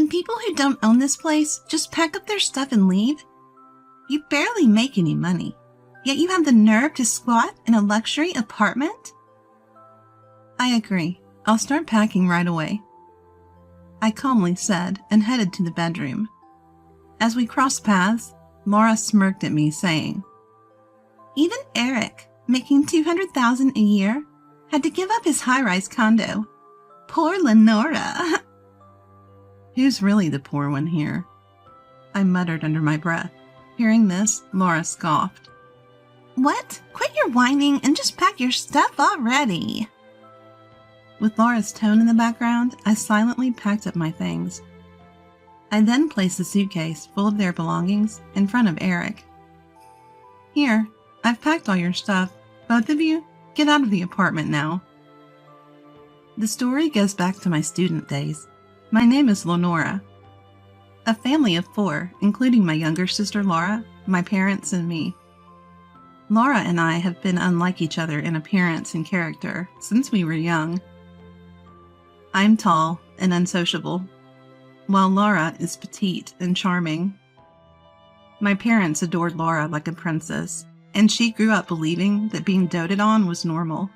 Can people who don't own this place just pack up their stuff and leave? You barely make any money, yet you have the nerve to squat in a luxury apartment? I agree. I'll start packing right away, I calmly said and headed to the bedroom. As we crossed paths, Laura smirked at me, saying, "Even Eric, making $200,000 a year, had to give up his high-rise condo. Poor Lenora." Who's really the poor one here? I muttered under my breath. Hearing this, Laura scoffed. "What? Quit your whining and just pack your stuff already." With Laura's tone in the background, I silently packed up my things. I then placed the suitcase full of their belongings in front of Eric. "Here, I've packed all your stuff. Both of you, get out of the apartment now." The story goes back to my student days. My name is Lenora. A family of 4, including my younger sister Laura, my parents, and me. Laura and I have been unlike each other in appearance and character since we were young. I'm tall and unsociable, while Laura is petite and charming. My parents adored Laura like a princess, and she grew up believing that being doted on was normal.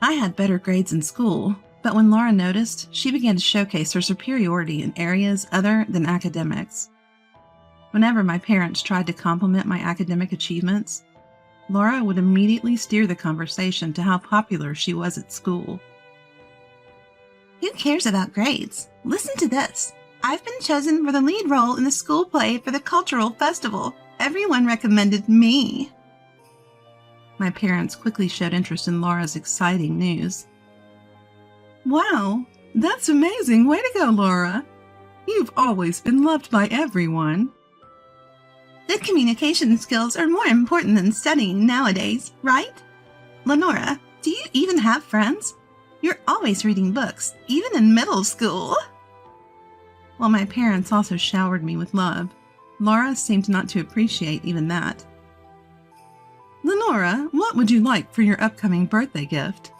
I had better grades in school, but when Laura noticed, she began to showcase her superiority in areas other than academics. Whenever my parents tried to compliment my academic achievements, Laura would immediately steer the conversation to how popular she was at school. "Who cares about grades? Listen to this. I've been chosen for the lead role in the school play for the cultural festival. Everyone recommended me." My parents quickly showed interest in Laura's exciting news. "Wow, that's amazing. Way to go, Laura. You've always been loved by everyone." "Good communication skills are more important than studying nowadays, right? Lenora, do you even have friends? You're always reading books, even in middle school." While my parents also showered me with love, Laura seemed not to appreciate even that. "Lenora, what would you like for your upcoming birthday gift?"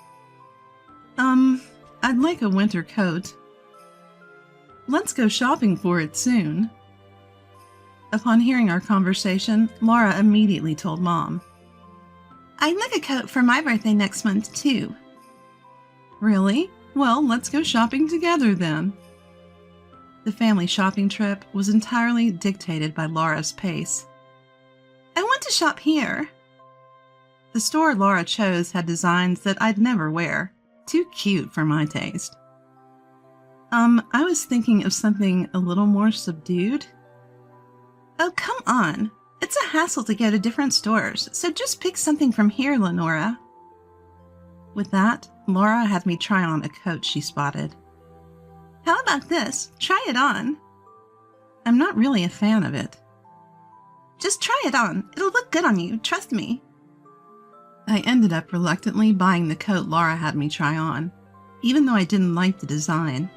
I'd like a winter coat." "Let's go shopping for it soon." Upon hearing our conversation, Laura immediately told Mom. "I'd like a coat for my birthday next month, too." "Really? Well, let's go shopping together then." The family shopping trip was entirely dictated by Laura's pace. "I want to shop here." The store Laura chose had designs that I'd never wear. Too cute for my taste. I was thinking of something a little more subdued." "Oh, come on. It's a hassle to go to different stores, so just pick something from here, Lenora." With that, Laura had me try on a coat she spotted. "How about this? Try it on." "I'm not really a fan of it." "Just try it on. It'll look good on you, trust me." I ended up reluctantly buying the coat Laura had me try on, even though I didn't like the design.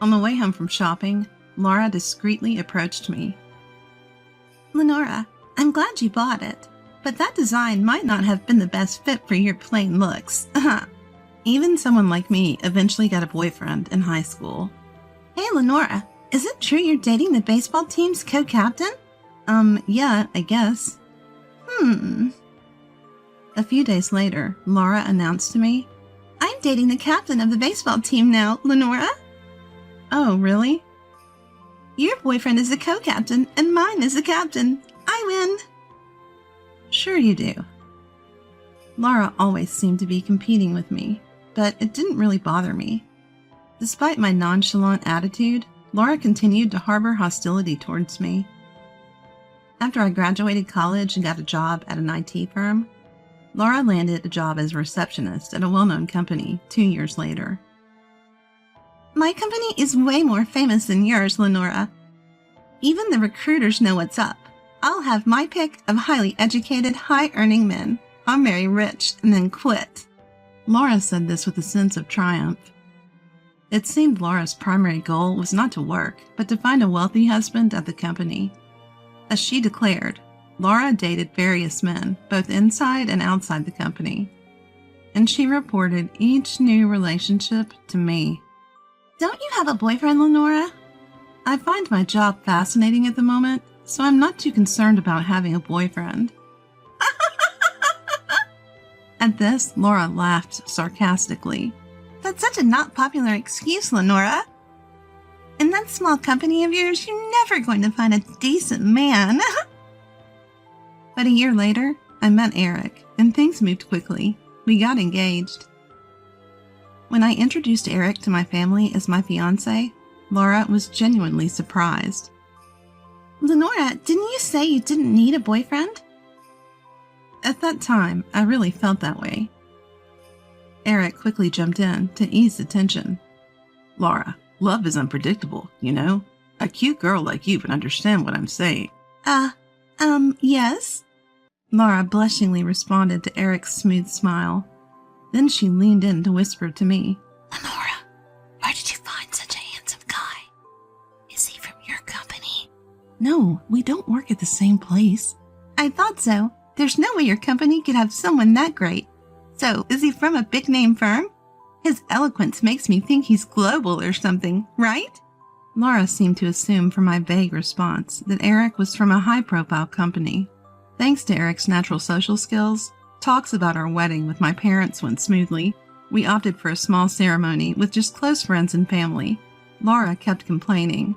On the way home from shopping, Laura discreetly approached me. "Lenora, I'm glad you bought it, but that design might not have been the best fit for your plain looks." Even someone like me eventually got a boyfriend in high school. "Hey, Lenora, is it true you're dating the baseball team's co-captain?" Yeah, I guess." A few days later, Laura announced to me, "I'm dating the captain of the baseball team now, Lenora." "Oh, really?" "Your boyfriend is the co-captain, and mine is the captain. I win." "Sure you do." Laura always seemed to be competing with me, but it didn't really bother me. Despite my nonchalant attitude, Laura continued to harbor hostility towards me. After I graduated college and got a job at an IT firm, Laura landed a job as a receptionist at a well-known company 2 years later. "My company is way more famous than yours, Lenora. Even the recruiters know what's up. I'll have my pick of highly educated, high-earning men. I'll marry rich and then quit." Laura said this with a sense of triumph. It seemed Laura's primary goal was not to work, but to find a wealthy husband at the company. As she declared, Laura dated various men, both inside and outside the company, and she reported each new relationship to me. Don't you have a boyfriend, Lenora? I find my job fascinating at the moment, so I'm not too concerned about having a boyfriend. At this, Laura laughed sarcastically. That's such a not popular excuse, Lenora. In that small company of yours, you're never going to find a decent man. But a year later, I met Eric, and things moved quickly. We got engaged. When I introduced Eric to my family as my fiancé, Laura was genuinely surprised. Lenora, didn't you say you didn't need a boyfriend? At that time, I really felt that way. Eric quickly jumped in to ease the tension. Laura, love is unpredictable, you know? A cute girl like you would understand what I'm saying. Yes? Laura blushingly responded to Eric's smooth smile. Then she leaned in to whisper to me. Lenora, where did you find such a handsome guy? Is he from your company? No, we don't work at the same place. I thought so. There's no way your company could have someone that great. So, is he from a big-name firm? His eloquence makes me think he's global or something, right? Laura seemed to assume from my vague response that Eric was from a high-profile company. Thanks to Eric's natural social skills, talks about our wedding with my parents went smoothly. We opted for a small ceremony with just close friends and family. Laura kept complaining.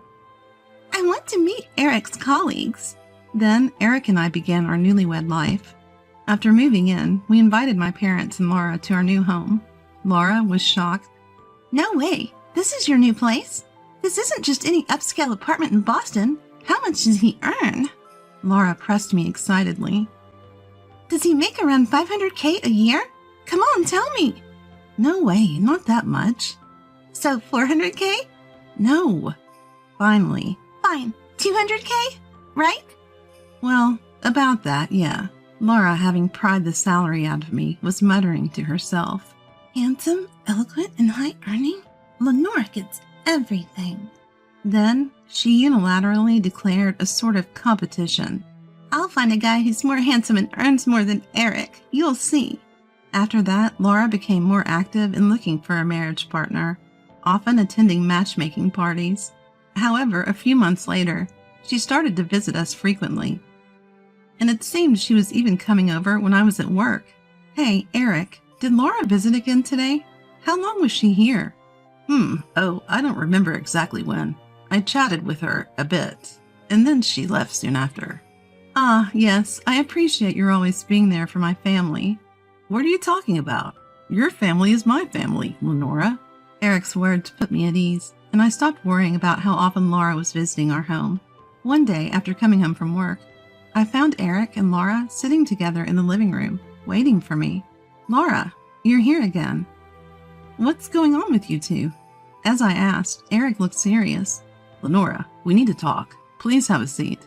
I want to meet Eric's colleagues. Then Eric and I began our newlywed life. After moving in, we invited my parents and Laura to our new home. Laura was shocked. No way! This is your new place? This isn't just any upscale apartment in Boston. How much does he earn? Laura pressed me excitedly. Does he make around $500K a year? Come on, tell me. No way, not that much. So $400K? No. Finally. Fine, $200K? Right? Well, about that, yeah. Laura, having pried the salary out of me, was muttering to herself. Handsome, eloquent, and high-earning? Lenora gets everything. Then she unilaterally declared a sort of competition. I'll find a guy who's more handsome and earns more than Eric. You'll see. After that, Laura became more active in looking for a marriage partner, often attending matchmaking parties. However, a few months later, she started to visit us frequently. And it seemed she was even coming over when I was at work. Hey, Eric, did Laura visit again today? How long was she here? Oh, I don't remember exactly when. I chatted with her a bit, and then she left soon after. Ah, yes, I appreciate your always being there for my family. What are you talking about? Your family is my family, Lenora. Eric's words put me at ease, and I stopped worrying about how often Laura was visiting our home. One day, after coming home from work, I found Eric and Laura sitting together in the living room, waiting for me. Laura, you're here again. What's going on with you two? As I asked, Eric looked serious. Lenora, we need to talk. Please have a seat.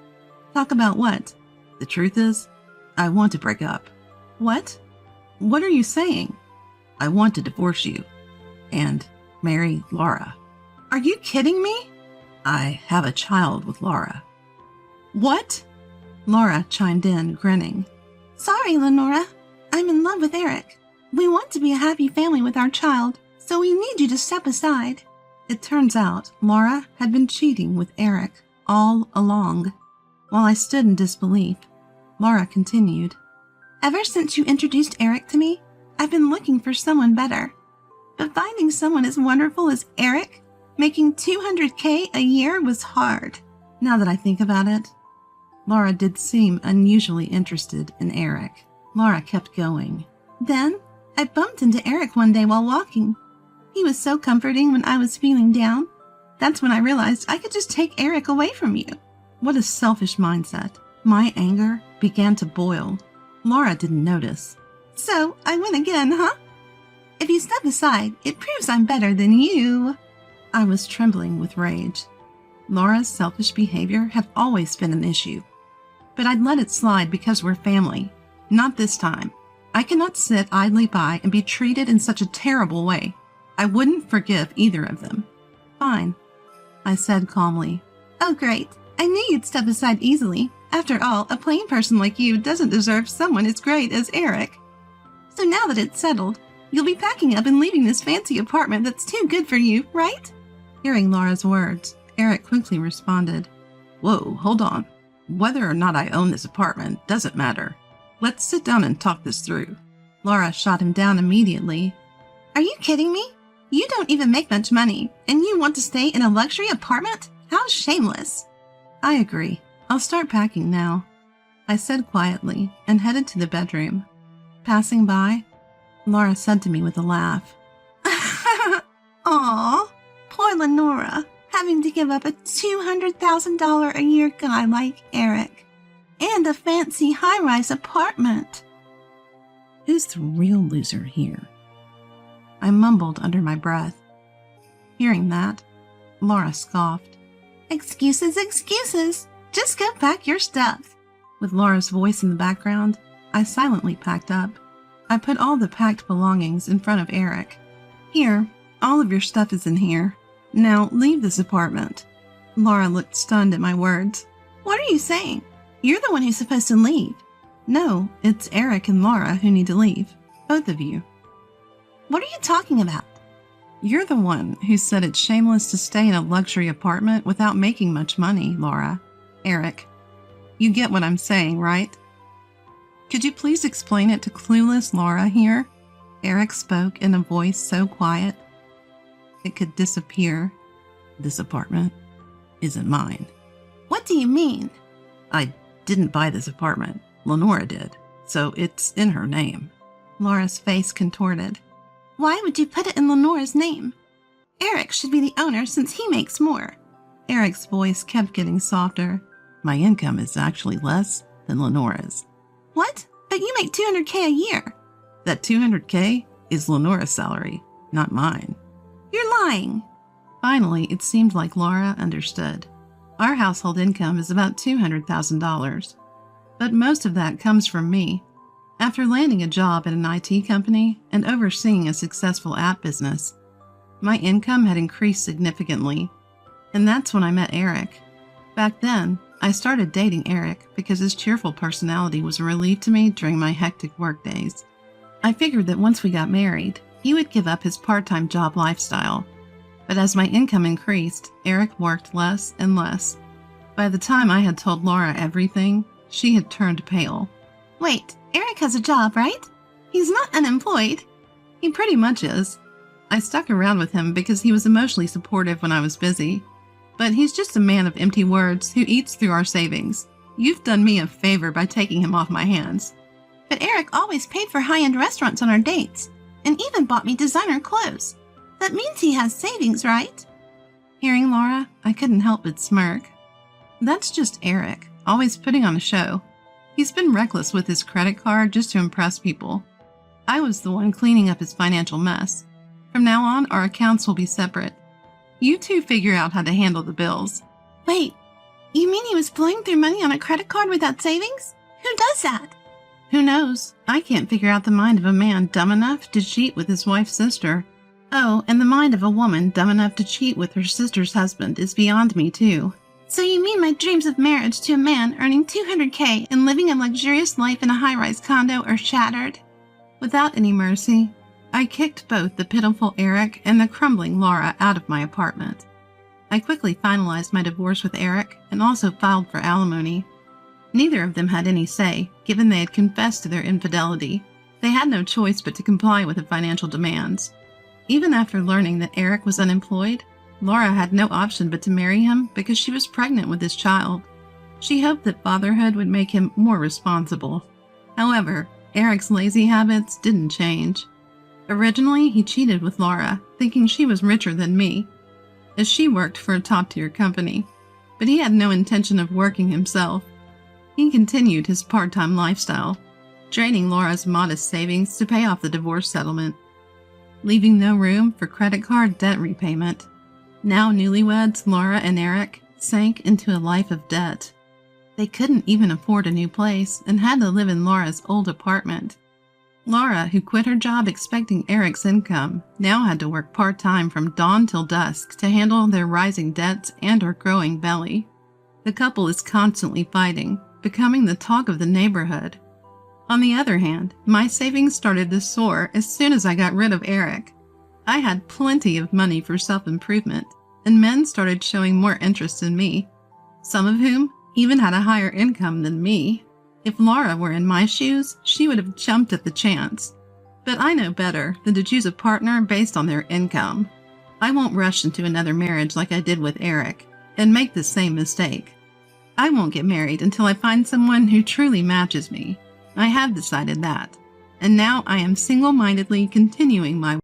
Talk about what? The truth is, I want to break up. What? What are you saying? I want to divorce you and marry Laura. Are you kidding me? I have a child with Laura. What? Laura chimed in, grinning. Sorry, Lenora. I'm in love with Eric. We want to be a happy family with our child, so we need you to step aside. It turns out Laura had been cheating with Eric all along. While I stood in disbelief, Laura continued. Ever since you introduced Eric to me, I've been looking for someone better. But finding someone as wonderful as Eric, making $200K a year, was hard. Now that I think about it, Laura did seem unusually interested in Eric. Laura kept going. Then, I bumped into Eric one day while walking. He was so comforting when I was feeling down. That's when I realized I could just take Eric away from you. What a selfish mindset. My anger began to boil. Laura didn't notice. So, I win again, huh? If you step aside, it proves I'm better than you. I was trembling with rage. Laura's selfish behavior had always been an issue. But I'd let it slide because we're family. Not this time. I cannot sit idly by and be treated in such a terrible way. I wouldn't forgive either of them. Fine, I said calmly. Oh, great. I knew you'd step aside easily. After all, a plain person like you doesn't deserve someone as great as Eric. So now that it's settled, you'll be packing up and leaving this fancy apartment that's too good for you, right? Hearing Laura's words, Eric quickly responded, "Whoa, hold on. Whether or not I own this apartment doesn't matter. Let's sit down and talk this through." Laura shot him down immediately. Are you kidding me? You don't even make much money, and you want to stay in a luxury apartment? How shameless. I agree. I'll start packing now, I said quietly and headed to the bedroom. Passing by, Laura said to me with a laugh, Aw, poor Lenora, having to give up a $200,000 a year guy like Eric, and a fancy high-rise apartment. Who's the real loser here? I mumbled under my breath. Hearing that, Laura scoffed. Excuses, excuses. Just go pack your stuff. With Laura's voice in the background, I silently packed up. I put all the packed belongings in front of Eric. Here, all of your stuff is in here. Now leave this apartment. Laura looked stunned at my words. What are you saying? You're the one who's supposed to leave. No, it's Eric and Laura who need to leave. Both of you. What are you talking about? You're the one who said it's shameless to stay in a luxury apartment without making much money, Laura. Eric, you get what I'm saying, right? Could you please explain it to clueless Laura here? Eric spoke in a voice so quiet it could disappear. This apartment isn't mine. What do you mean? I didn't buy this apartment. Lenora did, so it's in her name. Laura's face contorted. Why would you put it in Lenora's name? Eric should be the owner since he makes more. Eric's voice kept getting softer. My income is actually less than Lenora's. What? But you make $200K a year. That $200K is Lenora's salary, not mine. You're lying. Finally, it seemed like Laura understood. Our household income is about $200,000, but most of that comes from me. After landing a job at an IT company and overseeing a successful app business, my income had increased significantly, and that's when I met Eric. Back then, I started dating Eric because his cheerful personality was a relief to me during my hectic workdays. I figured that once we got married, he would give up his part-time job lifestyle. But as my income increased, Eric worked less and less. By the time I had told Laura everything, she had turned pale. Wait, Eric has a job, right? He's not unemployed. He pretty much is. I stuck around with him because he was emotionally supportive when I was busy. But he's just a man of empty words who eats through our savings. You've done me a favor by taking him off my hands. But Eric always paid for high-end restaurants on our dates, and even bought me designer clothes. That means he has savings, right? Hearing Laura, I couldn't help but smirk. That's just Eric, always putting on a show. He's been reckless with his credit card just to impress people. I was the one cleaning up his financial mess. From now on, our accounts will be separate. You two figure out how to handle the bills. Wait, you mean he was blowing through money on a credit card without savings? Who does that? Who knows? I can't figure out the mind of a man dumb enough to cheat with his wife's sister. Oh, and the mind of a woman dumb enough to cheat with her sister's husband is beyond me, too. So you mean my dreams of marriage to a man earning $200K and living a luxurious life in a high-rise condo are shattered? Without any mercy, I kicked both the pitiful Eric and the crumbling Laura out of my apartment. I quickly finalized my divorce with Eric and also filed for alimony. Neither of them had any say, given they had confessed to their infidelity. They had no choice but to comply with the financial demands. Even after learning that Eric was unemployed, Laura had no option but to marry him because she was pregnant with his child. She hoped that fatherhood would make him more responsible. However, Eric's lazy habits didn't change. Originally, he cheated with Laura, thinking she was richer than me, as she worked for a top-tier company, but he had no intention of working himself. He continued his part-time lifestyle, draining Laura's modest savings to pay off the divorce settlement, leaving no room for credit card debt repayment. Now newlyweds, Laura and Eric sank into a life of debt. They couldn't even afford a new place and had to live in Laura's old apartment. Laura, who quit her job expecting Eric's income, now had to work part-time from dawn till dusk to handle their rising debts and her growing belly. The couple is constantly fighting, becoming the talk of the neighborhood. On the other hand, my savings started to soar as soon as I got rid of Eric. I had plenty of money for self-improvement, and men started showing more interest in me, some of whom even had a higher income than me. If Laura were in my shoes, she would have jumped at the chance. But I know better than to choose a partner based on their income. I won't rush into another marriage like I did with Eric and make the same mistake. I won't get married until I find someone who truly matches me. I have decided that, and now I am single-mindedly continuing my